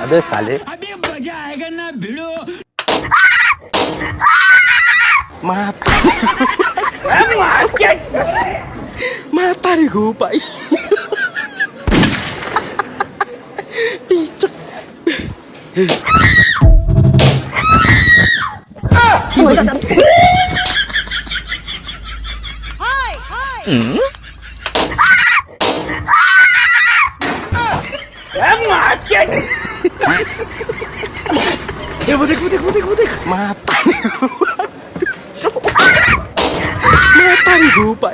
अबे साले अभी मजा आएगा ना भिड़ो। Matahari ko pa. Picok. Butik. Matahari ko pa.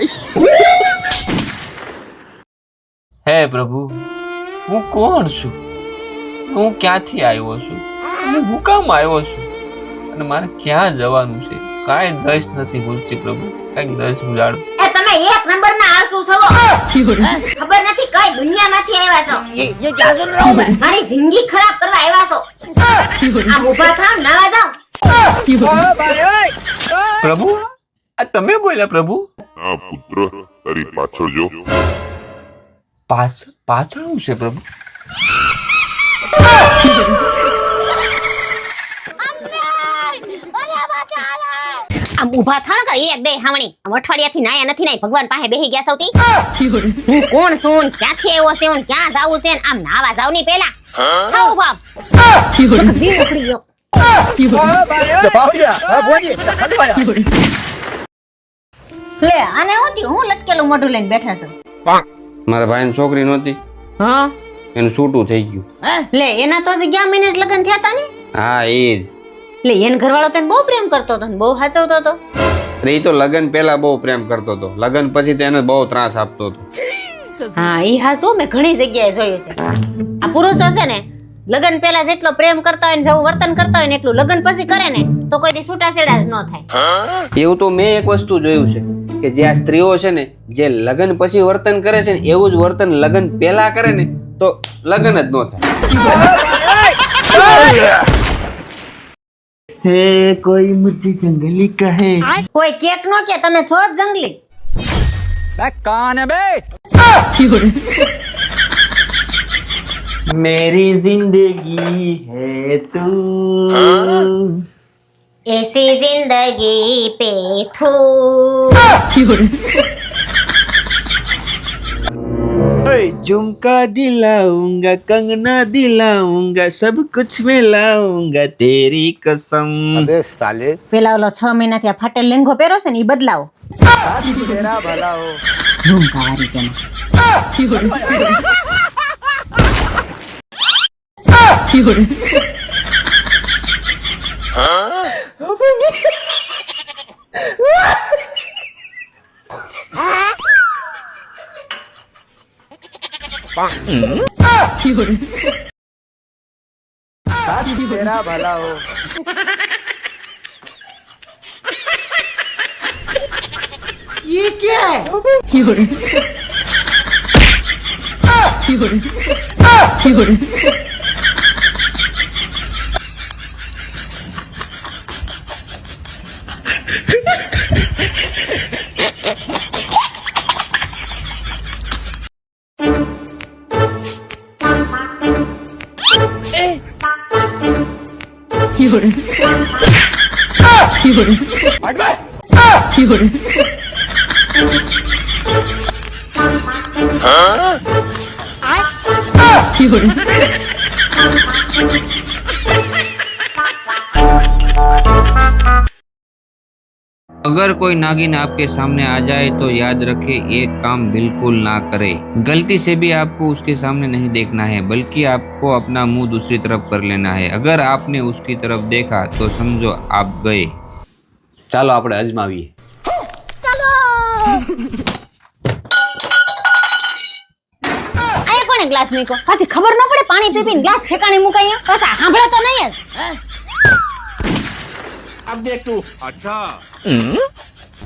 હે પ્રભુ, હું કોણ છું? હું ક્યાંથી આવ્યો છું? હું હું કામ આવ્યો છું? અને મારે ક્યાં જવાનું છે? કાંઈ દસ નથી ભૂલતી પ્રભુ, કાંઈક દસ ઉજાડો. એ તમે એક નંબરના આળસુ છો. ખબર નથી કઈ દુનિયામાંથી આવ્યા છો. ये क्या सुन रहा हूं मैं? મારી જિંદગી ખરાબ કરવા આવ્યા છો. આ ઊભા થાવ, નાવા જાવ. પ્રભુ, આ તમે બોલ્યા પ્રભુ? હા પુત્ર, તારી પાછળ જો. પાછળ હું છે પ્રભુ? આમ ઊભા થાણ કર એક બે હાવણી. આમ અઠવાડિયાથી નાયા નથી નાઈ ભગવાન પાસે બેહી ગયા સૌથી. હું કોણ છું, ક્યાંથી આવ્યો છે, ક્યાં જાવું છે, આમ નાવા જાવ ની પહેલા. થાવ બાપ. દીવ ઉખડી ગયો. લે આને હોતી હું લટકેલું મોઢું લઈને બેઠા છું. મારા ભાઈની છોકરી નહોતી, હા એનું છૂટું થઈ ગયું. લે એના તો હજી 11 મહિને જ લગ્ન થયા તા ને. હા એ જ. લે એન ઘરવાળો તને બહુ પ્રેમ કરતો હતો ને બહુ સાચવતો હતો. અરે એ તો લગ્ન પહેલા બહુ પ્રેમ કરતો હતો, લગ્ન પછી તો એને બહુ ત્રાસ આપતો હતો. હા ઈ હાસુ મેં ઘણી જગ્યાએ જોયું છે. આ પુરુષો છે ને લગ્ન પહેલા જેટલો પ્રેમ કરતા હોય ને જેવું વર્તન કરતા હોય ને એટલું લગ્ન પછી કરે ને તો કોઈ દી છૂટાછેડા જ ન થાય. એવું તો મેં એક વસ્તુ જોયું છે કે જે આ સ્ત્રીઓ છે ને જે લગ્ન પછી વર્તન કરે છે ને એવું જ વર્તન લગ્ન પહેલા કરે ને તો લગ્ન જ ન થાય. हे कोई मुझे जंगली कहे. કોઈ કેક નો કે તમે છો જ જંગલી. कौन है बे? मेरी जिंदगी है तू. ऐसी जिंदगी पे थू. झुमका दिलाऊंगा, कंगना दिलाऊंगा, सब कुछ मैं लाऊंगा तेरी कसम. अबे साले પેલા ઓલો 6 મહિનાથી આ ફાટેલ લેંઘો પહેરો છે ને ઈ બદલાવો. तेरा भला हो. ઝુમકા વાળી તેમાં. तेरा भला हो. ये क्या है? अगर कोई नागिन आपके सामने आ जाए तो याद रखे एक काम बिल्कुल ना करे. गलती से भी आपको उसके सामने नहीं देखना है बल्कि आपको अपना मुंह दूसरी तरफ कर लेना है. अगर आपने उसकी तरफ देखा तो समझो आप गए. ચાલો આપણે અજમાવીએ. આયા કોણે ગ્લાસ મૂક્યો? પાછી ખબર ન પડે પાણી પી પીને ગ્લાસ ઠેકાણે મુકાય. પાછા સાંભળે તો નહીં જ. अब देख तू. अच्छा.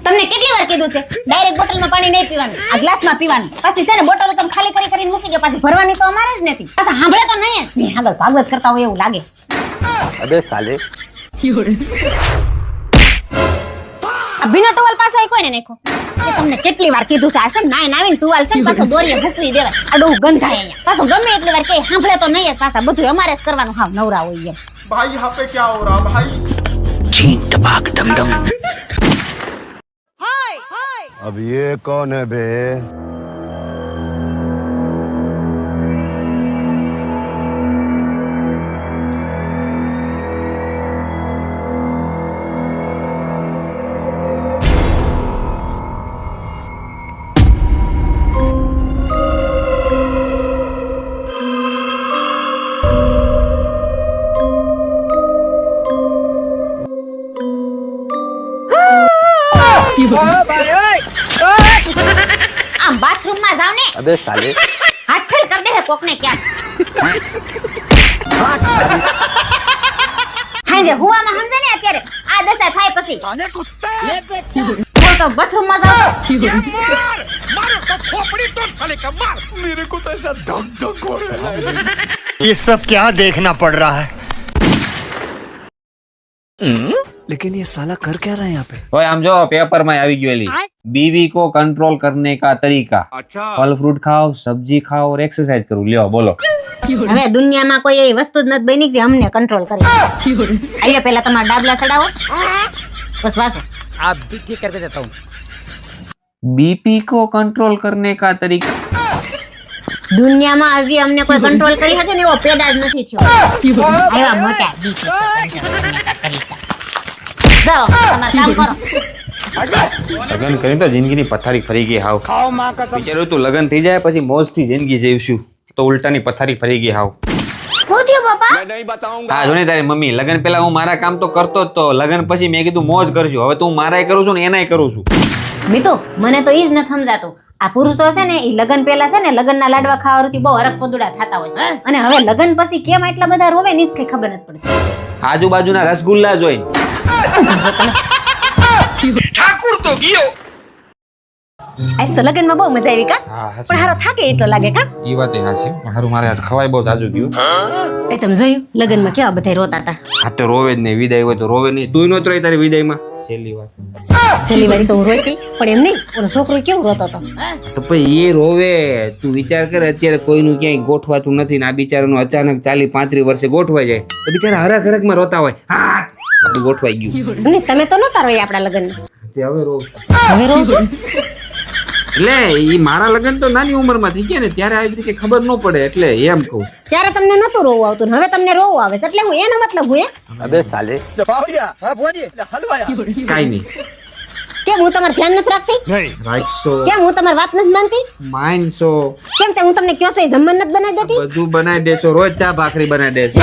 તમને કેટલી વાર કીધું છે ડાયરેક્ટ બોટલમાં પાણી નહીં પીવાનું, આ ગ્લાસમાં પીવાનું. પછી છે ને બોટલો તમે ખાલી કરીને મૂકી દો, પાછી ભરવાની તો અમારે જ નથી. પાછા સાંભળે તો નહીં જ. નહીં આગળ ભાગવત કરતા હોય એવું લાગે. अबे साले આ ભીનો ટોવલ પાછો એ કોઈને નાખ્યો? એ તમને કેટલી વાર કીધું છે આ છે ને નાઈ નાવીને ટુવાલ છે ને પાછો દોરીએ ભૂકવી દેવાય આ ડોહ ગંધાય અહીંયા પાછો ગમે એટલી વાર કે સાંભળે તો નહીં જ પાછા બધું અમારે જ કરવાનું હાવ નવરા હોય એમ भाई यहाँ पे क्या हो रहा भाई? अब ये कौन है बे? આમ બાથરૂમ માં જાવ ને अबे साले હાથ ફેલ કરી દે કોકને ક્યાં હાજે હુવામાં સમજે ને અત્યારે આ દશા થાય પછી તો બાથરૂમ માં જાવ ये सब क्या देखना पड़ रहा है? लेकिन ये साला कर क्या रहा है यहाँ पे? ओए हम जो पेपर में આવી ગયેલી बीवी को कंट्रोल करने का तरीका अच्छा फल फ्रूट खाओ सब्जी खाओ और एक्सरसाइज करो લ્યો બોલો હવે દુનિયામાં કોઈ એવી વસ્તુ જ નથી બની કે જે અમને કંટ્રોલ કરે આઈએ પહેલા તમારા ડાબલા ચડાવો બસ વાસો आप भी ठीक करके देता हूँ बीपी को कंट्रोल करने का तरीका દુનિયામાં હજી અમને કોઈ કંટ્રોલ કરી શકે ને એવો પેદા જ નથી થયો આવ્યા મોટા બીપી જાઓ તમારું કામ કરો લગન કરી તો જિંદગીની પથારી ફરી ગઈ હાવ વિચાર્યું તું લગન થઈ જાય પછી મોજથી જિંદગી જીવશું તો ઉલટાની પથારી ફરી ગઈ હાવ હું થયું બાપા હા જો ને તારી મમ્મી લગન પહેલા હું મારા કામ તો કરતો જ તો લગન પછી મેં કીધું મોજ કરશું હવે તું મારાય કરું છું ને એનાય કરું છું મીતુ મને તો ઈ જ ન સમજાતું આ પુરુષો છે ને ઈ લગન પહેલા છે ને લગનના લાડવા ખાવાથી બહુ હરખ પદુડા થતા હોય અને હવે લગન પછી કેમ એટલા બધા રોવે ની કઈ ખબર નથી પડતી આજુબાજુના રસગુલ્લા જોઈ આજ તો લગનમાં બહુ મજા આવી કા હા પણ હારો થાકે એટલો લાગે કા ઈ વાત હાસી મારું મારે આજ ખવાય બહુ તાજુ ગયું એ તમે જોયું લગનમાં કેવા બધા રોતા હતા આ તો રોવે જ નહીં વિદાય હોય તો રોવે નહીં તું નહોતો રહી તારી વિદાયમાં છેલ્લી વાર છેલ્લી વારી તો હું રોઈતી પણ એમ નહીં ઓલો છોકરો કેવું રોતો હતો તો પછી એ રોવે તું વિચાર કર અત્યારે કોઈનું ક્યાંય ગોઠવાતું નથી ને આ બિચારાનું અચાનક 40-35 વર્ષે ગોઠવાઈ જાય તો બિચારા હરખ હરખમાં રોતા હોય હા આપણું ગોઠવાઈ ગયું અને તમે તો નહોતા રોઈ આપણા લગનમાં તે હવે રોવ હવે રોવ છો એટલે ઈ મારા લગન તો નાની ઉંમરમાં થઈ ગયા ને ત્યારે આવી બધી કઈ ખબર ન પડે એટલે એમ કહું ત્યારે તમને નહોતું રોવું આવતું ને હવે તમને રોવું આવે છે એટલે હું એનો મતલબ હું अबे साले કાઈ નહીં કેમ હું તમારું ધ્યાન નથી રાખતી રાખશો કેમ હું તમારી વાત નથી માનતી માનશો કેમ તે હું તમને કયો છો એ જમવાનું નથી બનાવી દેતી બધું બનાવી દેશો રોજ ચા ભાખરી બનાવી દેશો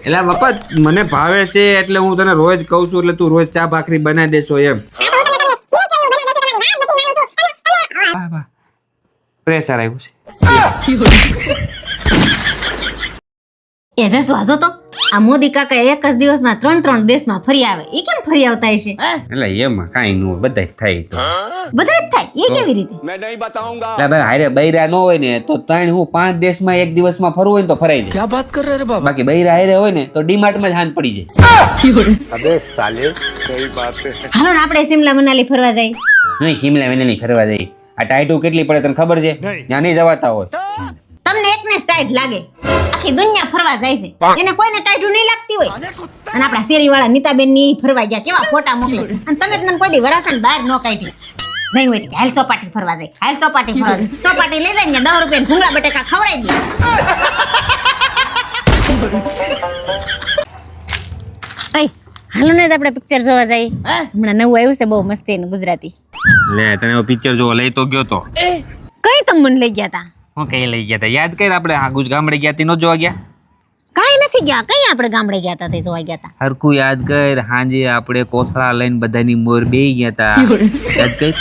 એટલે બાપા મને ભાવે છે એટલે હું તને રોજ કહું છું એટલે તું રોજ ચા ભાખરી બનાવી દેશો એમ પ્રેશર આવ્યું છે એ જસવા જો તો આ મોદી કાકા એક જ દિવસમાં 3 દેશમાં ફરી આવે એ કેમ ફરી આવતા હશે એટલે એમાં કાઈ ન હોય બધાય થાય તો બધા જ થાય એ કેવી રીતે એટલે ભાઈ હારે બૈરા ન હોય ને તો ત્રણ હું 5 દેશમાં એક દિવસમાં ફરવું હોય ને તો ફરાઈ જાય क्या बात कर रहे रे बाबा બાકી બૈરા હારે હોય ને તો ડીમાર્ટમાં જ હાંજ પડી જાય अबे साले सही बात है હાલો ને આપણે શિમલા મનાલી ફરવા જઈએ નહીં શિમલા વેલી ફરવા જાય આ ટાઈટુ કેટલી પડે તને ખબર છે ત્યાં નહીં જવાતા હોય તમને એકને ટાઈટ લાગે આખી દુનિયા ફરવા જાય છે એને કોઈને ટાઈટું નહીં લાગતી હોય અને આપણા શેરી વાળા નીતાબેન ની ફરવા ગયા કેવા ફોટા મોકલે છે. અને તમે જ મને કોઈ દી વરાસાને બહાર ન કાઢી જઈ હોય કે હાલ સોપાટી ફરવા જાય હાલ સોપાટી ફરવા જાય સોપાટી લઈ જાય ને 10 રૂપિયા ભૂંગળા બટેકા ખવડાવી દે અય હાલો ને આપણે પિક્ચર જોવા જઈએ હમણાં નવું આવ્યું છે બહુ મસ્ત એનું ગુજરાતી લે તને પિક્ચર જોવા લઈ તો ગયો તો કઈ તમે મને લઈ ગયા તા હું કઈ લઈ ગયા તા યાદ કર આપણે આ ગુજ ગામડે ગયા તી નો જોવા ગયા કાઈ નથી ગયા કઈ આપણે ગામડે ગયા તા તે જોવા ગયા તા હરખું યાદ કર હાંજે આપણે કોથળા લઈને બધાની મોર બેહી ગયા તા યાદ કર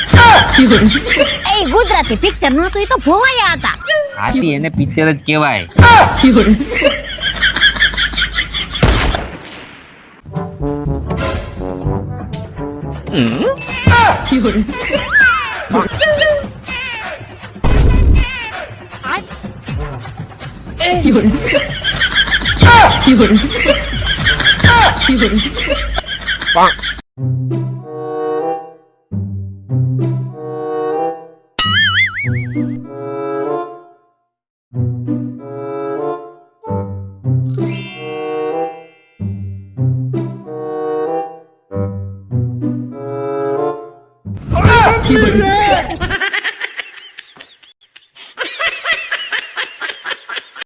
એ ગુજરાતી પિક્ચર નહોતું એ તો ભોવાયા હતા આથી એને પિક્ચર જ કહેવાય છે